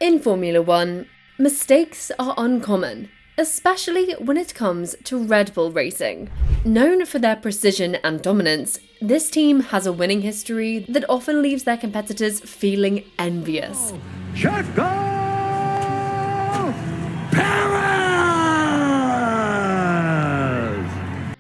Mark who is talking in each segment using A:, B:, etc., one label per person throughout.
A: In Formula One, mistakes are uncommon, especially when it comes to Red Bull racing. Known for their precision and dominance, this team has a winning history that often leaves their competitors feeling envious.
B: Checo! Perez!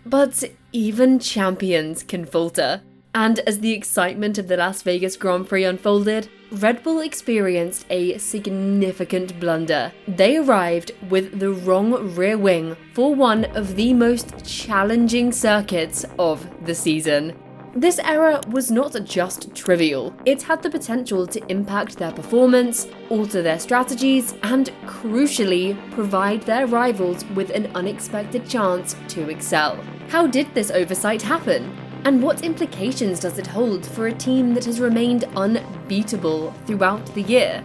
A: But even champions can falter. And as the excitement of the Las Vegas Grand Prix unfolded, Red Bull experienced a significant blunder. They arrived with the wrong rear wing for one of the most challenging circuits of the season. This error was not just trivial, it had the potential to impact their performance, alter their strategies, and crucially, provide their rivals with an unexpected chance to excel. How did this oversight happen? And what implications does it hold for a team that has remained unbeatable throughout the year?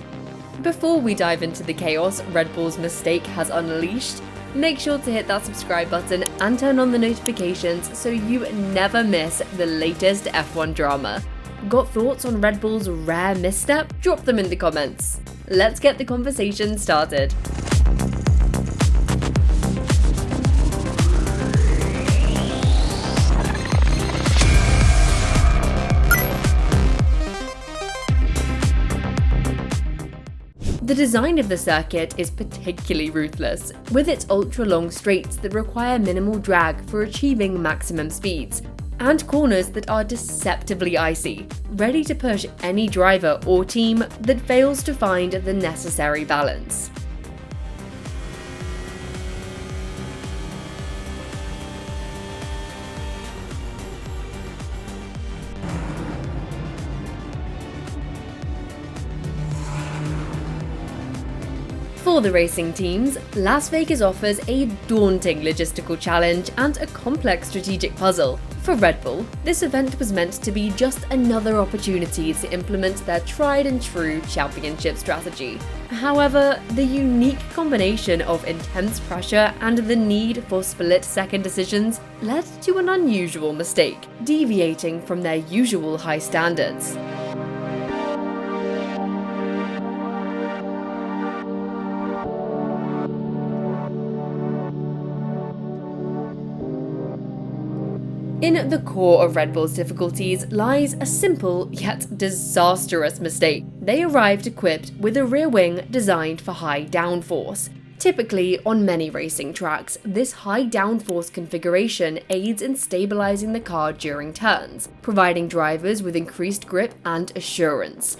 A: Before we dive into the chaos Red Bull's mistake has unleashed, make sure to hit that subscribe button and turn on the notifications so you never miss the latest F1 drama. Got thoughts on Red Bull's rare misstep? Drop them in the comments. Let's get the conversation started. The design of the circuit is particularly ruthless, with its ultra-long straights that require minimal drag for achieving maximum speeds, and corners that are deceptively icy, ready to push any driver or team that fails to find the necessary balance. For the racing teams, Las Vegas offers a daunting logistical challenge and a complex strategic puzzle. For Red Bull, this event was meant to be just another opportunity to implement their tried and true championship strategy. However, the unique combination of intense pressure and the need for split-second decisions led to an unusual mistake, deviating from their usual high standards. In the core of Red Bull's difficulties lies a simple yet disastrous mistake. They arrived equipped with a rear wing designed for high downforce. Typically, on many racing tracks, this high downforce configuration aids in stabilizing the car during turns, providing drivers with increased grip and assurance.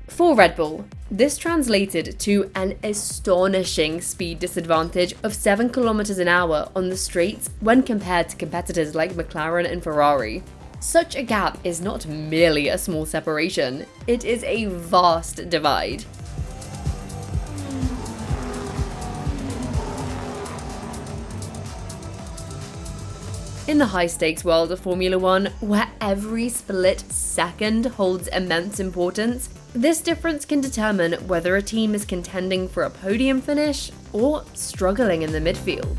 A: For Red Bull, this translated to an astonishing speed disadvantage of 7 km an hour on the straights when compared to competitors like McLaren and Ferrari. Such a gap is not merely a small separation, it is a vast divide. In the high-stakes world of Formula One, where every split second holds immense importance, this difference can determine whether a team is contending for a podium finish or struggling in the midfield.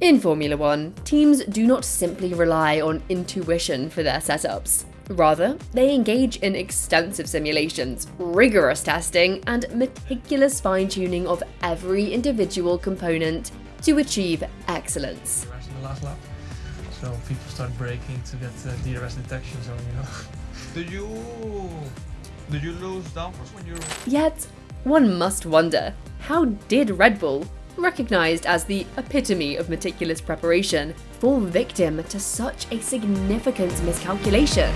A: In Formula One, teams do not simply rely on intuition for their setups. Rather, they engage in extensive simulations, rigorous testing, and meticulous fine-tuning of every individual component to achieve excellence.
C: In the last lap, so people start braking to get DRS detection zone,
D: Did you lose downforce when you...
A: Yet, one must wonder, how did Red Bull, recognized as the epitome of meticulous preparation, fall victim to such a significant miscalculation?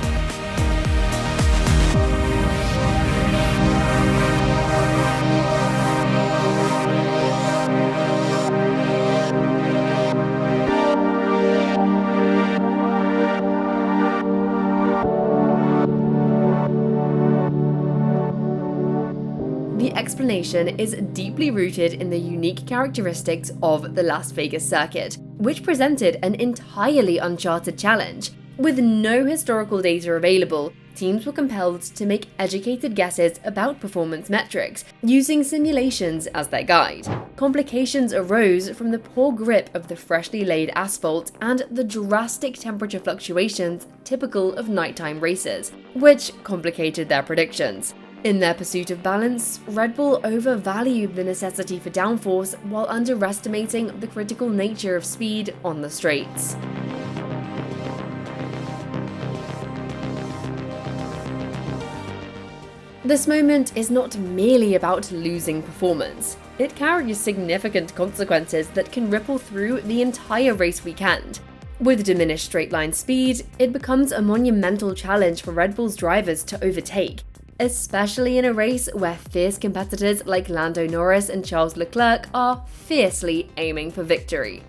A: The explanation is deeply rooted in the unique characteristics of the Las Vegas circuit, which presented an entirely uncharted challenge. With no historical data available, teams were compelled to make educated guesses about performance metrics, using simulations as their guide. Complications arose from the poor grip of the freshly laid asphalt and the drastic temperature fluctuations typical of nighttime races, which complicated their predictions. In their pursuit of balance, Red Bull overvalued the necessity for downforce while underestimating the critical nature of speed on the straights. This moment is not merely about losing performance. It carries significant consequences that can ripple through the entire race weekend. With diminished straight-line speed, it becomes a monumental challenge for Red Bull's drivers to overtake, especially in a race where fierce competitors like Lando Norris and Charles Leclerc are fiercely aiming for victory.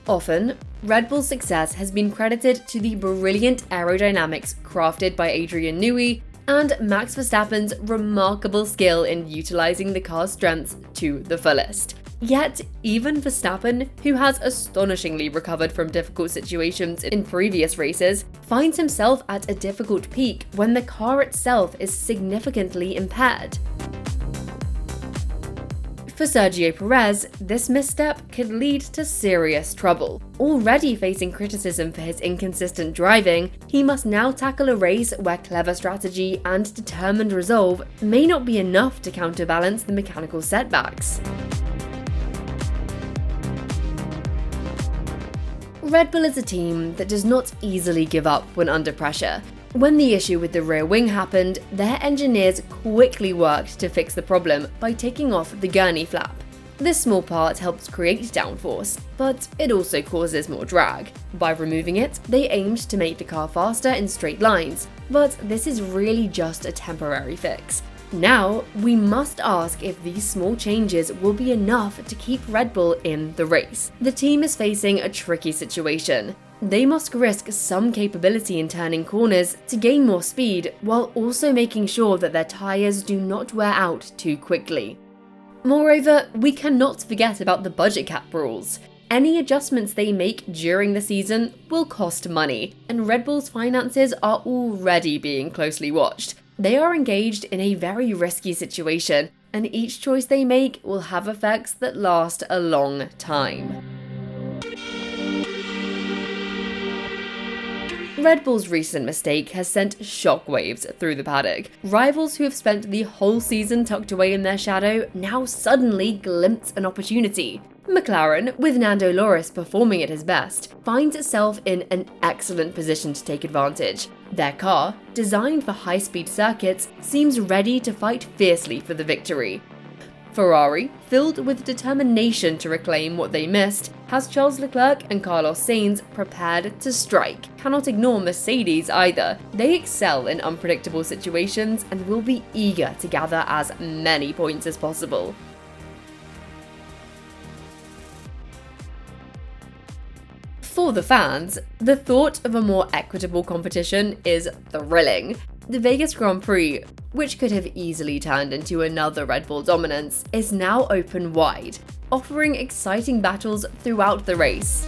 A: Often, Red Bull's success has been credited to the brilliant aerodynamics crafted by Adrian Newey and Max Verstappen's remarkable skill in utilizing the car's strengths to the fullest. Yet, even Verstappen, who has astonishingly recovered from difficult situations in previous races, finds himself at a difficult peak when the car itself is significantly impaired. For Sergio Perez, this misstep could lead to serious trouble. Already facing criticism for his inconsistent driving, he must now tackle a race where clever strategy and determined resolve may not be enough to counterbalance the mechanical setbacks. Red Bull is a team that does not easily give up when under pressure. When the issue with the rear wing happened, their engineers quickly worked to fix the problem by taking off the gurney flap. This small part helps create downforce, but it also causes more drag. By removing it, they aimed to make the car faster in straight lines, but this is really just a temporary fix. Now, we must ask if these small changes will be enough to keep Red Bull in the race. The team is facing a tricky situation. They must risk some capability in turning corners to gain more speed, while also making sure that their tyres do not wear out too quickly. Moreover, we cannot forget about the budget cap rules. Any adjustments they make during the season will cost money, and Red Bull's finances are already being closely watched. They are engaged in a very risky situation, and each choice they make will have effects that last a long time. Red Bull's recent mistake has sent shockwaves through the paddock. Rivals who have spent the whole season tucked away in their shadow now suddenly glimpse an opportunity. McLaren, with Lando Norris performing at his best, finds itself in an excellent position to take advantage. Their car, designed for high-speed circuits, seems ready to fight fiercely for the victory. Ferrari, filled with determination to reclaim what they missed, has Charles Leclerc and Carlos Sainz prepared to strike. Cannot ignore Mercedes either. They excel in unpredictable situations and will be eager to gather as many points as possible. For the fans, the thought of a more equitable competition is thrilling. The Vegas Grand Prix, which could have easily turned into another Red Bull dominance, is now open wide, offering exciting battles throughout the race.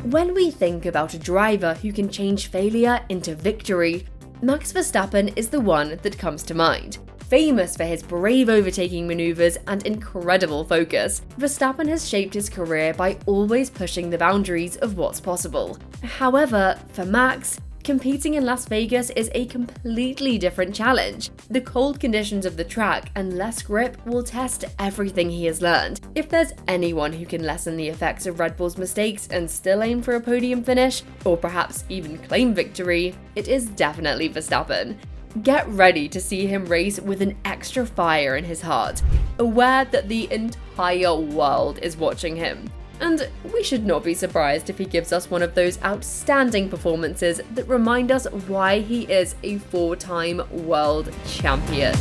A: When we think about a driver who can change failure into victory, Max Verstappen is the one that comes to mind. Famous for his brave overtaking maneuvers and incredible focus, Verstappen has shaped his career by always pushing the boundaries of what's possible. However, for Max, competing in Las Vegas is a completely different challenge. The cold conditions of the track and less grip will test everything he has learned. If there's anyone who can lessen the effects of Red Bull's mistakes and still aim for a podium finish, or perhaps even claim victory, it is definitely Verstappen. Get ready to see him race with an extra fire in his heart, aware that the entire world is watching him. And we should not be surprised if he gives us one of those outstanding performances that remind us why he is a four-time world champion.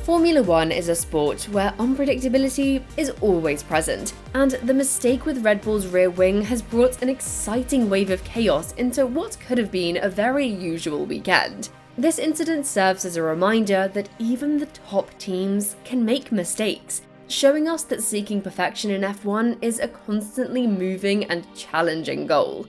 A: Formula One is a sport where unpredictability is always present, and the mistake with Red Bull's rear wing has brought an exciting wave of chaos into what could have been a very usual weekend. This incident serves as a reminder that even the top teams can make mistakes. showing us that seeking perfection in F1 is a constantly moving and challenging goal.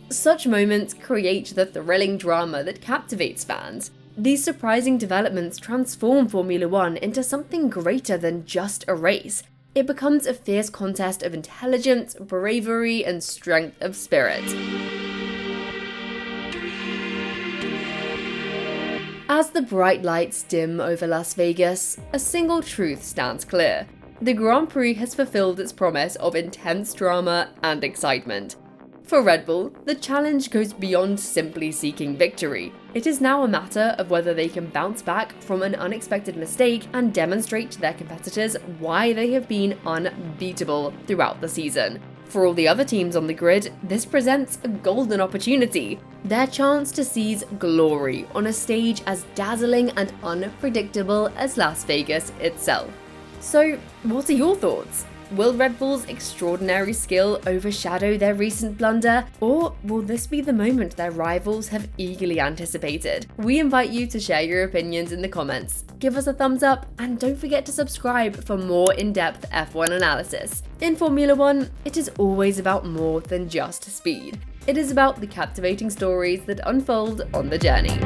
A: Such moments create the thrilling drama that captivates fans. These surprising developments transform Formula One into something greater than just a race. It becomes a fierce contest of intelligence, bravery, and strength of spirit. As the bright lights dim over Las Vegas, a single truth stands clear. The Grand Prix has fulfilled its promise of intense drama and excitement. For Red Bull, the challenge goes beyond simply seeking victory. It is now a matter of whether they can bounce back from an unexpected mistake and demonstrate to their competitors why they have been unbeatable throughout the season. For all the other teams on the grid, this presents a golden opportunity, their chance to seize glory on a stage as dazzling and unpredictable as Las Vegas itself. So, what are your thoughts? Will Red Bull's extraordinary skill overshadow their recent blunder, or will this be the moment their rivals have eagerly anticipated? We invite you to share your opinions in the comments. Give us a thumbs up, and don't forget to subscribe for more in-depth F1 analysis. In Formula One, it is always about more than just speed. It is about the captivating stories that unfold on the journey.